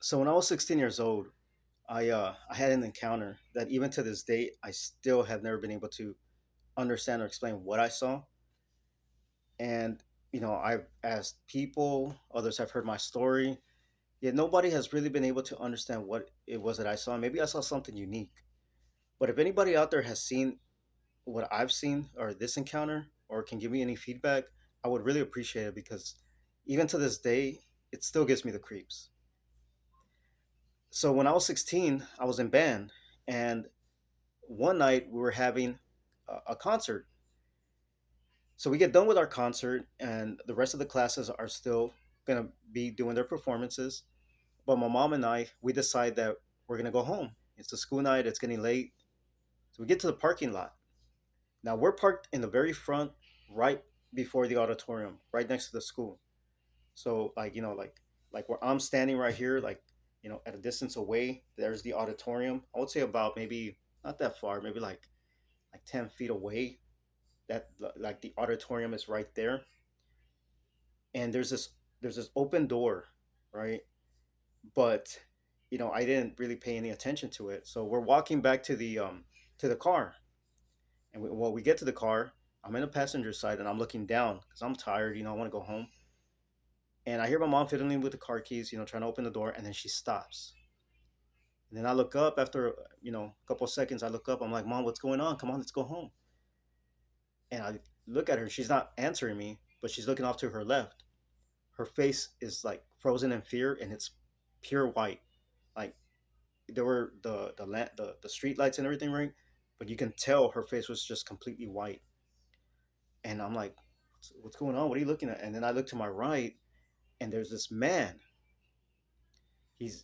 So when I was 16 years old, I had an encounter that even to this day I still have never been able to understand or explain what I saw. And I've asked people, others have heard my story, yet nobody has really been able to understand what it was that I saw. Maybe I saw something unique. But if anybody out there has seen what I've seen or this encounter or can give me any feedback, I would really appreciate it because even to this day, it still gives me the creeps. So when I was 16, I was in band, and one night we were having a concert. So we get done with our concert, and the rest of the classes are still gonna be doing their performances. But my mom and I, we decide that we're gonna go home. It's a school night. It's getting late, so we get to the parking lot. Now we're parked in the very front, right before the auditorium, right next to the school. So like where I'm standing right here, like at a distance away, there's the auditorium. I would say about maybe not that far, maybe like 10 feet away. That like the auditorium is right there, and there's this open door, right? But I didn't really pay any attention to it. So we're walking back to the car, and we get to the car. I'm in the passenger side, and I'm looking down because I'm tired. I want to go home. And I hear my mom fiddling with the car keys, trying to open the door, and then she stops. And then I look up after a couple of seconds. I look up. I'm like, Mom, what's going on? Come on, let's go home. And I look at her. She's not answering me, but she's looking off to her left. Her face is like frozen in fear, and it's pure white. Like there were the street lights and everything, right? But you can tell her face was just completely white. And I'm like, what's going on? What are you looking at? And then I look to my right, and there's this man. He's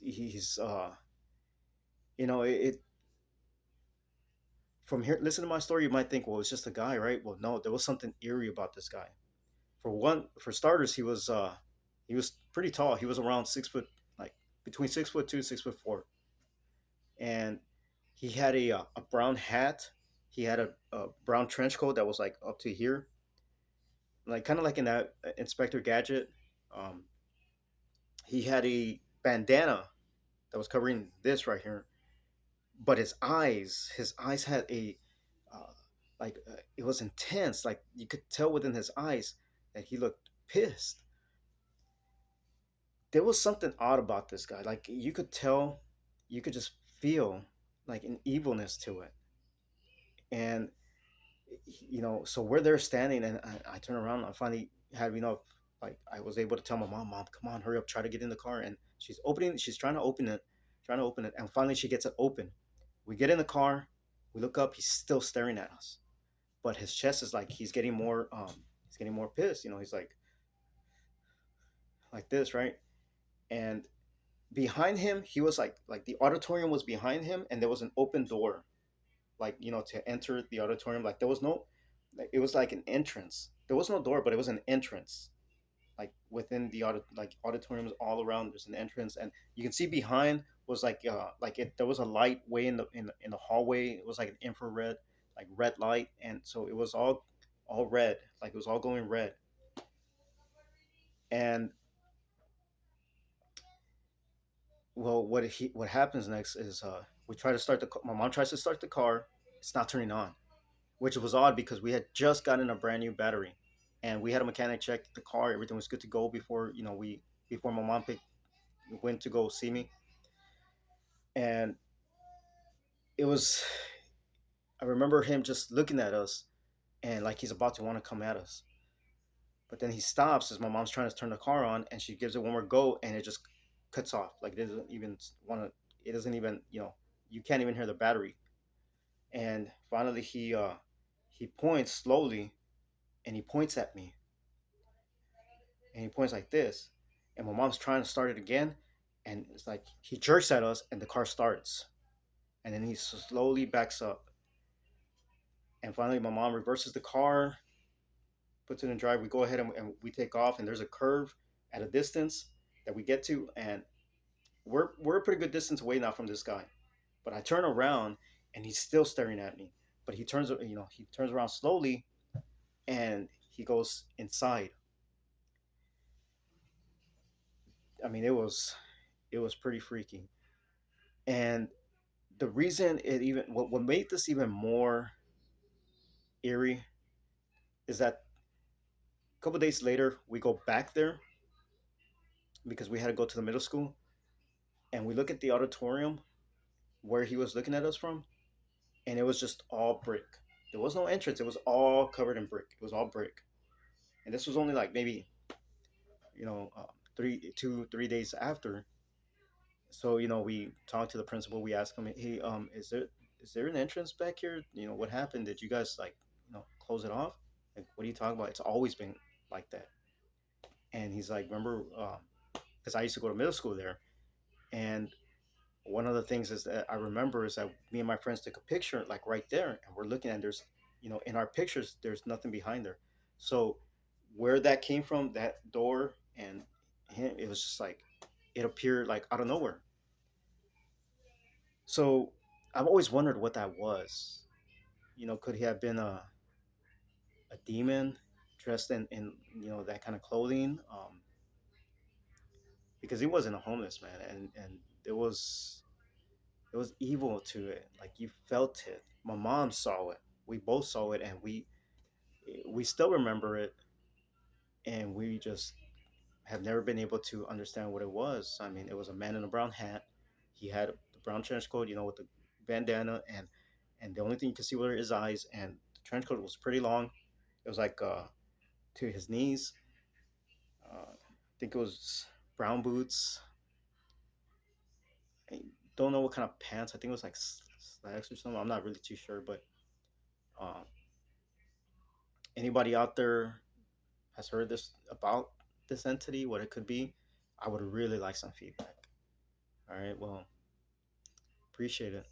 it from here. Listen to my story. You might think, well, it's just a guy, right? Well, no, there was something eerie about this guy. For starters, he was pretty tall. He was around 6 foot, like between 6'2", 6'4", and he had a brown hat. He had a brown trench coat that was like up to here, like kind of like in that Inspector Gadget. Um, he had a bandana that was covering this right here, but his eyes had a uh, it was intense. Like you could tell within his eyes that he looked pissed. There was something odd about this guy. Like you could tell, you could just feel like an evilness to it. And so we're there standing, and I turn around. And I finally had like I was able to tell my mom, "Mom, come on, hurry up, try to get in the car." And she's trying to open it, and finally she gets it open. We get in the car, we look up. He's still staring at us, but his chest is like he's getting more pissed. He's like this, right? And behind him, he was like the auditorium was behind him, and there was an open door, like to enter the auditorium. Like there was no, like, it was like an entrance. There was no door, but it was an entrance. Like within the auditoriums all around, there's an entrance, and you can see behind was like it. There was a light way in the hallway. It was like an infrared, like red light, and so it was all red. Like it was all going red. And well, what happens next is we try to start my mom tries to start the car. It's not turning on, which was odd because we had just gotten a brand new battery, and we had a mechanic check the car. Everything was good to go before before my mom went to go see me. And it was I remember him just looking at us, and like he's about to want to come at us, but then he stops as my mom's trying to turn the car on, and she gives it one more go, and it just cuts off. Like it doesn't even want to. It doesn't even you can't even hear the battery. And finally he points slowly, and he points at me, and he points like this, and my mom's trying to start it again, and it's like he jerks at us, and the car starts, and then he slowly backs up, and finally my mom reverses the car, puts it in drive. We go ahead and we take off, and there's a curve at a distance that we get to, and we're a pretty good distance away now from this guy. But I turn around, and he's still staring at me, but he turns around slowly, and he goes inside. I mean, It was pretty freaky. And the reason it even what made this even more eerie is that a couple days later we go back there because we had to go to the middle school, and we look at the auditorium where he was looking at us from, and it was just all brick. There was no entrance. It was all covered in brick. It was all brick, and this was only like maybe, you know, 3 days after. So we talked to the principal. We asked him, "Hey, is there an entrance back here? What happened? Did you guys like close it off? Like, what are you talking about? It's always been like that." And he's like, "Remember, because I used to go to middle school there, and one of the things is that I remember is that me and my friends took a picture like right there, and we're looking and there's in our pictures there's nothing behind there. So where that came from, that door and him, it was just like it appeared like out of nowhere. So I've always wondered what that was. Could he have been a demon dressed in that kind of clothing? Because he wasn't a homeless man, and there was evil to it. Like you felt it. My mom saw it. We both saw it, and we still remember it, and we just have never been able to understand what it was. I mean, it was a man in a brown hat. He had the brown trench coat, with the bandana, and the only thing you could see were his eyes. And the trench coat was pretty long. It was like to his knees. I think it was brown boots. I don't know what kind of pants. I think it was like slacks or something. I'm not really too sure, but um, anybody out there has heard this about this entity, what it could be, I would really like some feedback. All right, well, appreciate it.